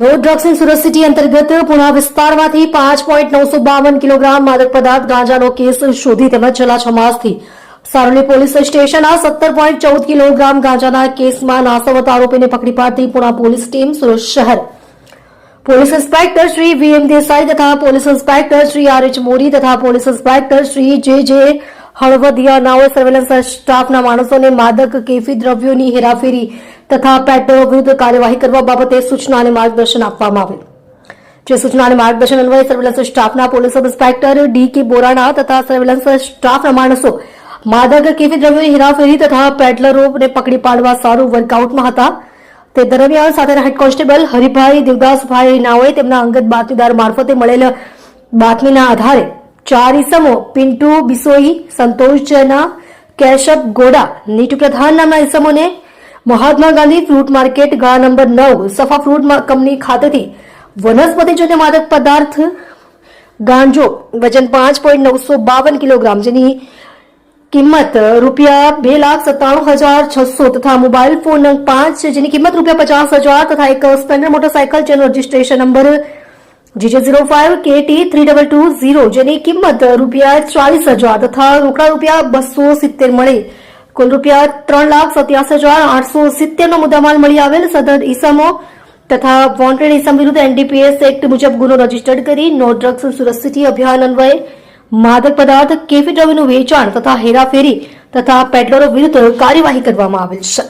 No drugs in Surat city અંતર્ગત પુણા વિસ્તારમાંથી 5.952 kilogram માદક પદાર્થ ગાંજાનો કેસ શોધી તેમજ છેલ્લા 6 માસથી સારોલી પોલીસ સ્ટેશનના 17.14 કિલોગ્રામ ગાંજાના કેસમાં નાસવત આરોપીને પકડી પાડતી પુણા પોલીસ ટીમ સુરત શહેર police inspector Shri VM Desai તથા પોલીસ ઇન્સ્પેક્ટર શ્રી આરએચ મોરી તથા પોલીસ ઇન્સ્પેક્ટર શ્રી જે હળવદિયાનાઓએ સર્વેલન્સ સ્ટાફના માણસોને માદક કેફી દ્રવ્યોની હેરાફેરી તથા પેટ્રોલ વિરુદ્ધ કાર્યવાહી કરવા બાબતે સૂચના અને માર્ગદર્શન આપવામાં આવેલ જે સૂચના અને માર્ગદર્શન અન્વયે સર્વેલન્સ સ્ટાફના પોલીસ ઇન્સ્પેક્ટર ડી.કે. બોરાણા તથા સર્વેલન્સ સ્ટાફના માણસો માદક કેફી દ્રવ્યોની હેરાફેરી તથા પેડલરોને પકડી પાડવા સારું વર્કઆઉટમાં હતા તે દરમિયાન સાથેના હેડ કોન્સ્ટેબલ હરિભાઈ દેવદાસભાઈ નાઓએ તેમના અંગત બાતમીદાર મારફતે મળેલ બાતમીના આધારે 4 ઈસમો પિન્ટુ બિસોઈ, સંતોષ જૈના, કેશવ ગોડા, નીટુ પ્રધાન નામના ઈસમોને મહાત્મા ગાંધી ફ્રૂટ માર્કેટ ગાળા નંબર 9 સફા ફ્રૂટ કંપની ખાતેથી વનસ્પતિજન્ય માદક પદાર્થ ગાંજો વજન 5.952 કિલોગ્રામ જેની કિંમત ₹2,97,600 તથા મોબાઈલ ફોન નંગ 5 જેની કિંમત ₹50,000 તથા એક સ્પ્લેન્ડર મોટરસાયકલ જેનો રજીસ્ટ્રેશન નંબર GJ05KT3220 જેની કિંમત ₹40,000 તથા રોકડા ₹270 મળી કુલ ₹3,87,870 નો મુદ્દામાલ મળી આવેલ સદર ઈસમો તથા વોન્ટેડ ઈસમ વિરુદ્ધ NDPS એક્ટ મુજબ ગુનો રજીસ્ટર્ડ કરી નો ડ્રગ્સ સુરત સિટી અભિયાન અન્વયે માદક પદાર્થ કેફી દ્રવ્યનું વેચાણ તથા હેરાફેરી તથા પેડલરો વિરુદ્ધ કાર્યવાહી કરવામાં આવેલ છે।